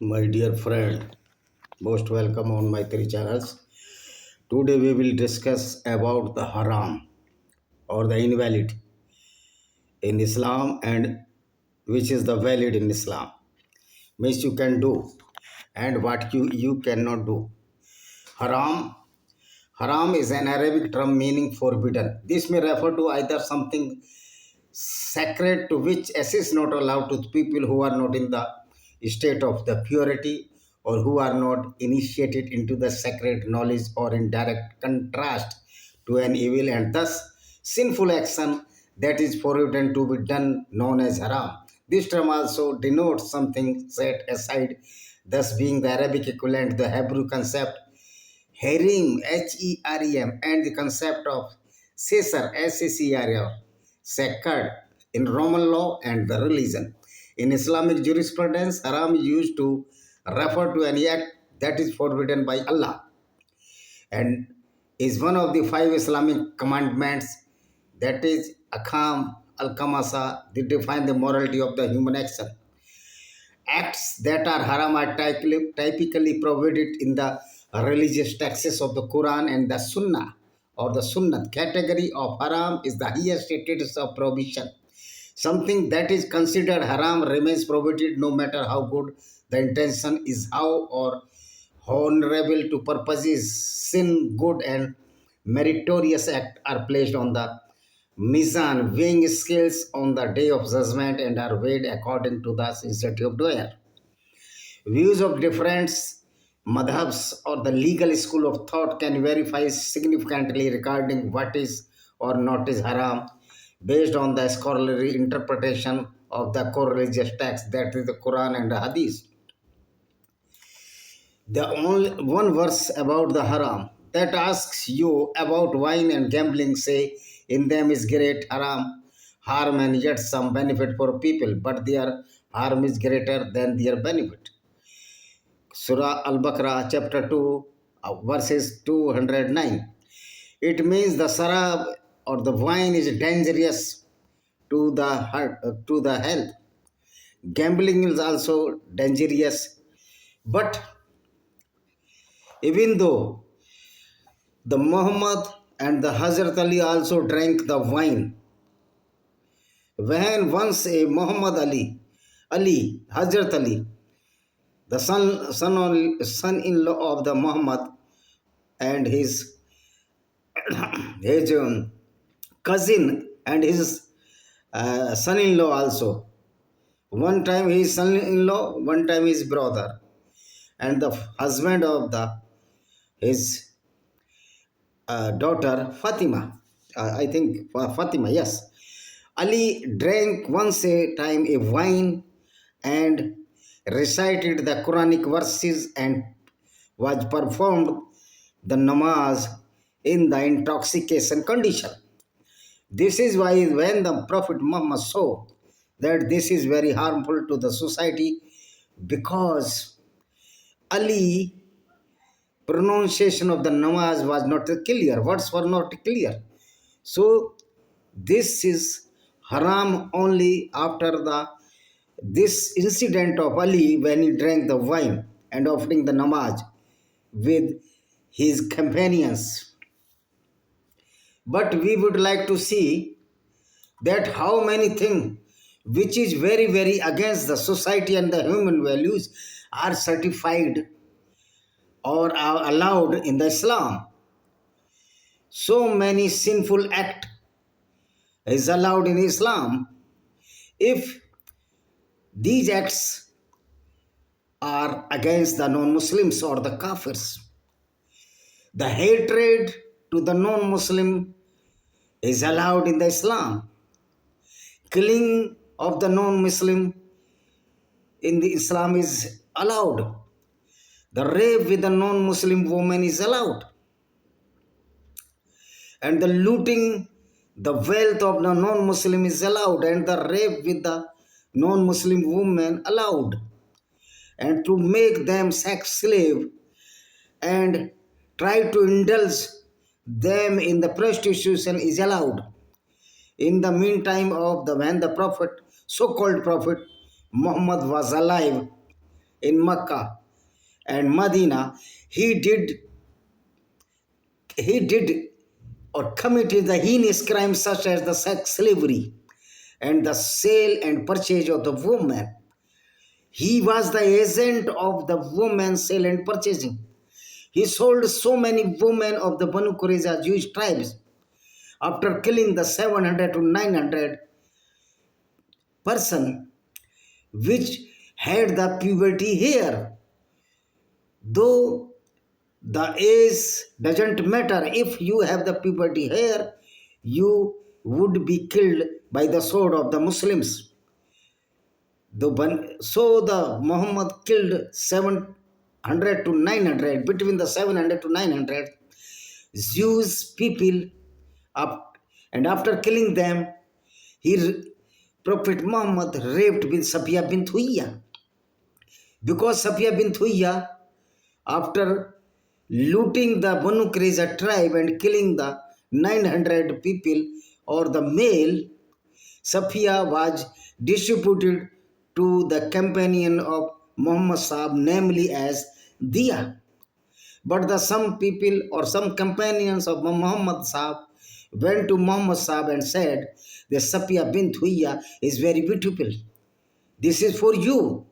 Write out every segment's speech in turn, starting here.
My dear friend, most welcome on my three channels. Today we will discuss about the haram or the invalid in Islam and which is the valid in Islam. Means you can do and what you cannot do. Haram Haram is an Arabic term meaning forbidden. This may refer to either something sacred to which access not allowed to people who are not in the state of the purity or who are not initiated into the sacred knowledge or in direct contrast to an evil and thus sinful action that is forbidden to be done known as haram. This term also denotes something set aside, thus being the Arabic equivalent, the Hebrew concept Harim, Herem, and the concept of Caesar, Sacr, sacred in Roman law and the religion. In Islamic jurisprudence, haram is used to refer to any act that is forbidden by Allah and is one of the five Islamic commandments, that is Akam, Al-Kamasa, that define the morality of the human action. Acts that are haram are typically prohibited in the religious texts of the Quran and the Sunnah or the Sunnah. Category of haram is the highest status of prohibition. Something that is considered haram remains prohibited no matter how good the intention is, how or honorable to purposes. Sin, good and meritorious act are placed on the mizan, weighing scales on the day of judgment and are weighed according to the sincerity of doer. Views of different madhabs or the legal school of thought can vary significantly regarding what is or not is haram based on the scholarly interpretation of the core religious text, that is the Quran and the Hadith. The only one verse about the haram that asks you about wine and gambling say in them is great harm and yet some benefit for people, but their harm is greater than their benefit. Surah Al-Baqarah chapter 2 verses 209. It means the sarab or the wine is dangerous to the heart, to the health. Gambling is also dangerous, but even though the Muhammad and the Hazrat Ali also drank the wine. When once a Muhammad Ali, Hazrat Ali, the son-in-law of the Muhammad and his cousin and his son-in-law also. One time his son-in-law, one time his brother, and the husband of the his daughter Fatima. I think Fatima, yes. Ali drank once a time a wine and recited the Quranic verses and was performed the namaz in the intoxication condition. This is why when the Prophet Muhammad saw that this is very harmful to the society, because Ali pronunciation of the namaz was not clear, words were not clear. So this is haram only after the this incident of Ali when he drank the wine and offering the namaz with his companions. But we would like to see that how many things which is very against the society and the human values are certified or are allowed in the Islam. So many sinful act is allowed in Islam. If these acts are against the non-Muslims or the Kafirs, the hatred to the non-Muslim is allowed in the Islam. Killing of the non-Muslim in the Islam is allowed. The rape with the non-Muslim woman is allowed. And the looting the wealth of the non-Muslim is allowed, and the rape with the non-Muslim woman allowed. And to make them sex slave and try to indulge them in the prostitution is allowed. In the meantime of the when the Prophet, so-called Prophet Muhammad was alive, in Mecca and Medina, he did or committed the heinous crimes such as the sex slavery and the sale and purchase of the woman. He was the agent of the woman sale and purchasing. He sold so many women of the Banu Qurayza Jewish tribes. After killing the 700 to 900 person which had the puberty hair, though the age doesn't matter. If you have the puberty hair, you would be killed by the sword of the Muslims. So the Muhammad killed 700 to 900, between the 700 to 900 Jews people up, and after killing them, he Prophet Muhammad raped with Safiya bint Huyya. Because Safiya bint Huyya, after looting the Banu Qurayza tribe and killing the 900 people or the male, Safiya was distributed to the companion of Muhammad Sahib, namely as Diya. But the some people or some companions of Muhammad Sahib went to Muhammad Sahib and said, the Safiya bint Huyya is very beautiful. This is for you.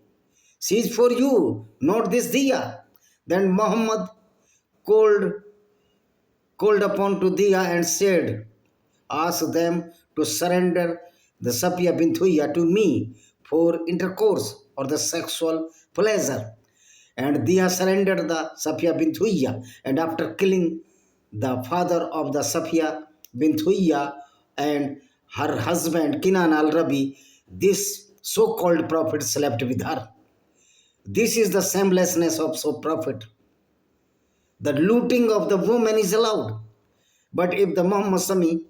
She is for you, not this Diya. Then Muhammad called, called upon to Diya and said, ask them to surrender the Safiya bint Huyya to me for intercourse or the sexual pleasure. And Diya surrendered the Safiya bint Huyya, and after killing the father of the Safiya bint Huyya and her husband Kinan al-Rabi, this so-called prophet slept with her. This is the shamelessness of so prophet. The looting of the woman is allowed. But if the Muhammad Sami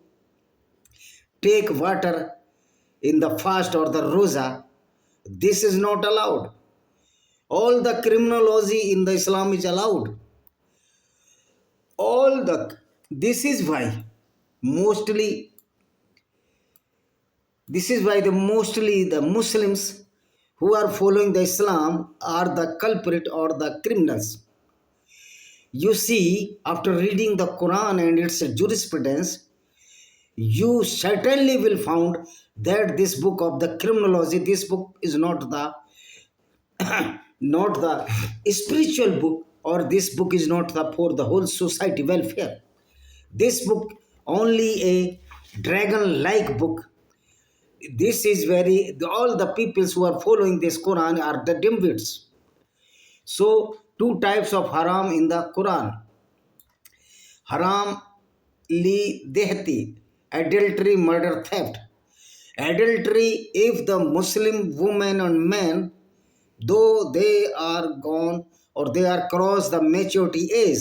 take water in the fast or the roza, this is not allowed. All the criminology in the Islam is allowed. This is why mostly the Muslims who are following the Islam are the culprit or the criminals. You see, after reading the Quran and its jurisprudence, you certainly will find that this book of the criminology, this book is not the not the spiritual book, or this book is not the for the whole society welfare. This book only a dragon like book. This is very, all the peoples who are following this Quran are the dimwits. So two types of haram in the Quran. Haram li dehti, adultery, murder, theft. Adultery, if the Muslim woman and man, though they are gone or they are crossed the maturity age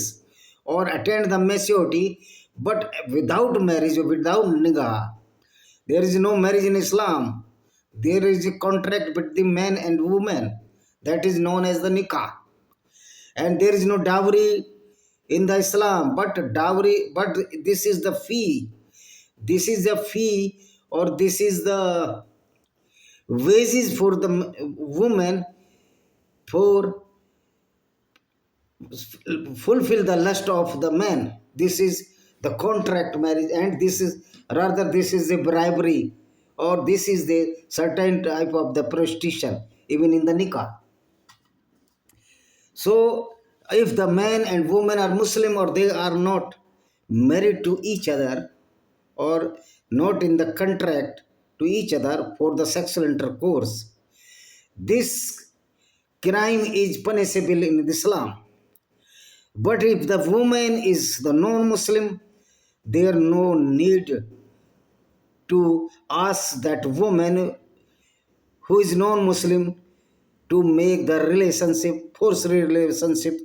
or attend the maturity, but without marriage or without nikah, there is no marriage in Islam. There is a contract between man and woman that is known as the nikah, and there is no dowry in the Islam. But this is the fee. This is the fee, or this is the wages for the woman for fulfill the lust of the man. This is the contract marriage, and this is the bribery, or this is the certain type of the prostitution, even in the nikah. So, if the man and woman are Muslim or they are not married to each other or not in the contract to each other for the sexual intercourse, this crime is punishable in Islam. But if the woman is the non-Muslim, there no need to ask that woman who is non-Muslim to make the relationship, forced relationship.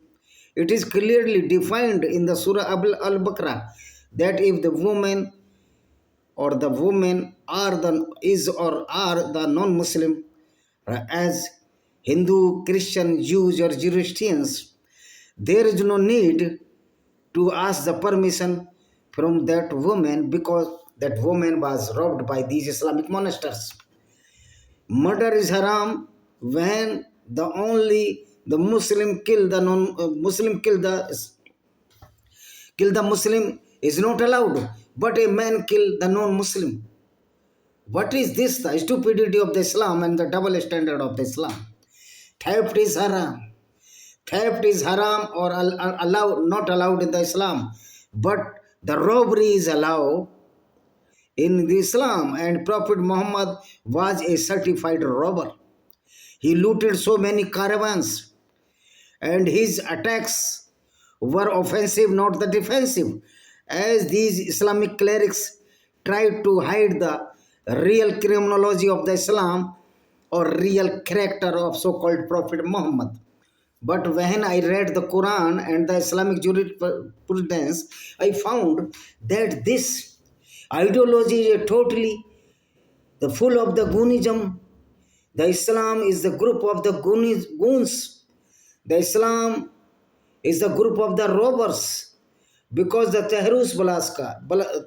It is clearly defined in the Surah Al-Baqarah that if the woman or the women are the non-Muslim, as Hindu, Christian, Jews or Zoroastrians, there is no need to ask the permission from that woman, because that woman was robbed by these Islamic monsters. Murder is haram when the Muslim kill the non Muslim kill the Muslim is not allowed, but a man kill the non-Muslim. What is this? The stupidity of the Islam and the double standard of the Islam. Theft is haram. Theft is haram or not allowed in the Islam, but the robbery is allowed in the Islam. And Prophet Muhammad was a certified robber. He looted so many caravans, and his attacks were offensive, not the defensive, as these Islamic clerics tried to hide the real criminology of the Islam or real character of so-called Prophet Muhammad. But when I read the Quran and the Islamic jurisprudence, I found that this ideology is totally the full of the Goonism. The Islam is the group of the goons. The Islam is the group of the robbers, because the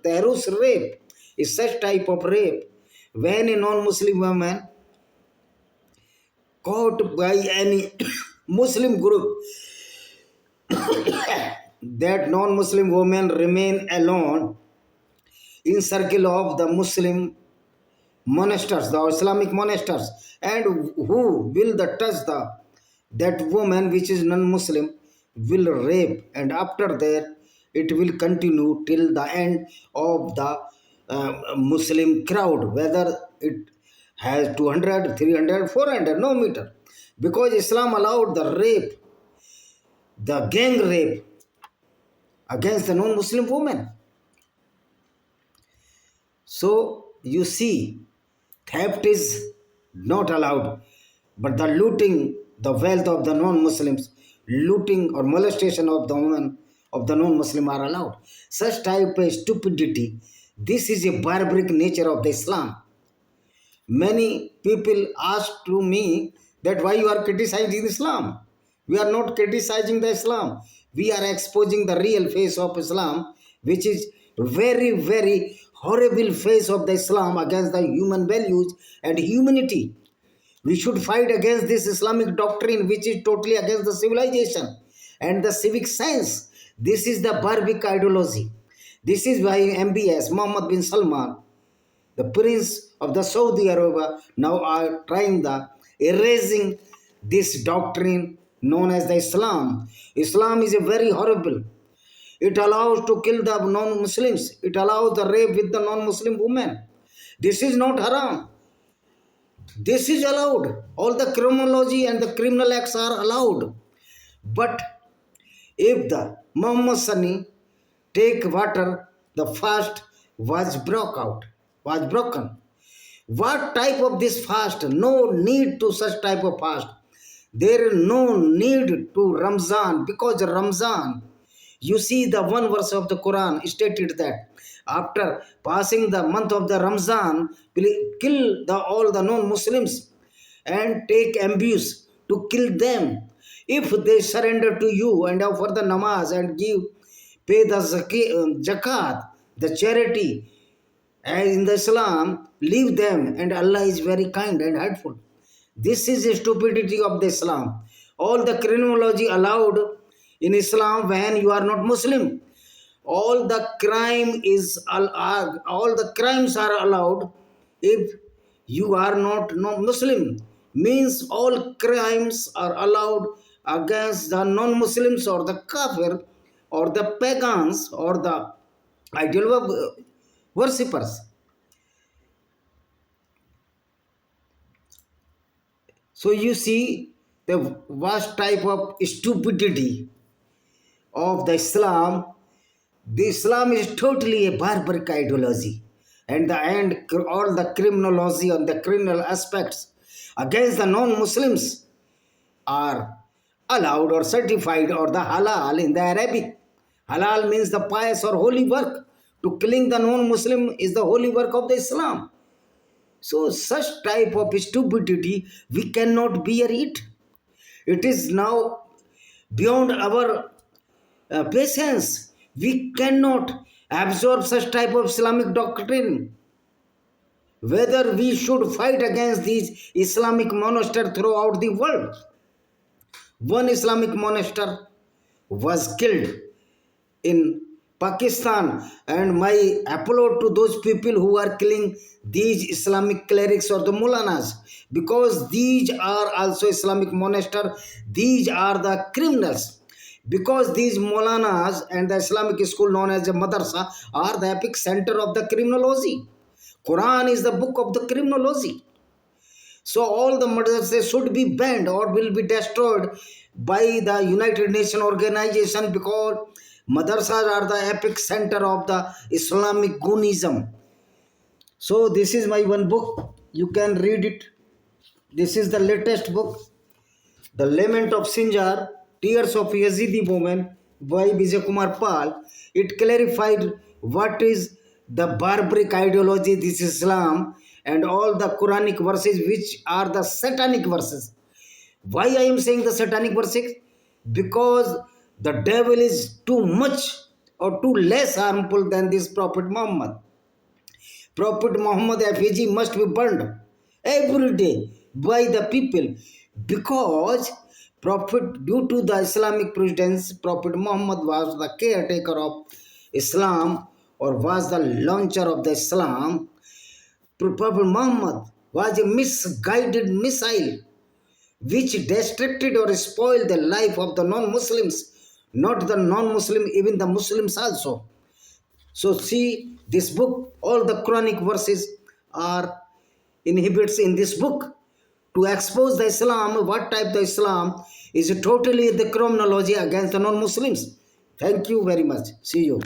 Tehrus rape is such type of rape when a non-Muslim woman caught by any Muslim group, that non-Muslim women remain alone in circle of the Muslim monasteries, the Islamic monasteries, and who will the touch that woman which is non-Muslim will rape, and after that it will continue till the end of the Muslim crowd, whether it has 200, 300, 400, no matter, because Islam allowed the rape, the gang rape against the non-Muslim women. So you see, theft is not allowed, but the looting the wealth of the non-Muslims, looting or molestation of the women of the non-Muslim are allowed. Such type of stupidity, this is a barbaric nature of the Islam. Many people ask to me that why you are criticizing Islam. We are not criticizing the Islam. We are exposing the real face of Islam, which is very, very horrible face of the Islam against the human values and humanity. We should fight against this Islamic doctrine, which is totally against the civilization and the civic science. This is the barbaric ideology. This is why MBS, Mohammed bin Salman, the prince of the Saudi Arabia, now are trying the erasing this doctrine known as the Islam. Islam is a very horrible. It allows to kill the non-Muslims. It allows the rape with the non-Muslim women. This is not haram. This is allowed. All the criminology and the criminal acts are allowed. But if the Muhammad Sani take water, the fast was broken. What type of this fast? No need to such type of fast. There is no need to Ramzan, because Ramzan, you see the one verse of the Quran stated that after passing the month of the Ramzan, kill all the non-Muslims and take ambush to kill them. If they surrender to you and offer the namaz and pay the zakat, the charity, as in the Islam, leave them, and Allah is very kind and helpful. This is the stupidity of the Islam. All the criminology allowed in Islam when you are not Muslim. All the crimes are allowed if you are not Muslim. Means all crimes are allowed against the non-Muslims or the kafir or the pagans or the idol worshippers. So you see the vast type of stupidity of the Islam. The Islam is totally a barbaric ideology, and all the criminology and the criminal aspects against the non-Muslims are allowed or certified, or the halal in the Arabic. Halal means the pious or holy work. To killing the non-Muslim is the holy work of the Islam. So such type of stupidity, we cannot bear it. It is now beyond our patience. We cannot absorb such type of Islamic doctrine. Whether we should fight against these Islamic monasteries throughout the world, One Islamic monastery was killed in Pakistan, and my applaud to those people who are killing these Islamic clerics or the mullanas, because these are also Islamic monastery. These are the criminals, because these Maulanas and the Islamic school known as the Madrasa are the epic center of the criminology. Quran is the book of the criminology. So all the madrasas should be banned or will be destroyed by the United Nations organization, because madrasas are the epic center of the Islamic Gunism. So this is my one book. You can read it. This is the latest book, The Lament of Sinjar, Tears of Yazidi Woman by Vijay Kumar Pal. It clarified what is the barbaric ideology, this Islam, and all the Quranic verses which are the satanic verses. Why I am saying the satanic verses? Because the devil is too much or too less harmful than this Prophet Muhammad. Prophet Muhammad effigy must be burned every day by the people, because Prophet, due to the Islamic precedence, Prophet Muhammad was the caretaker of Islam or was the launcher of the Islam. Prophet Muhammad was a misguided missile which distracted or spoiled the life of the non-Muslims, not the non-Muslim, even the Muslims also. So see this book, all the Quranic verses are inhibits in this book to expose the Islam, what type the Islam is totally the criminology against the non-Muslims. Thank you very much. See you.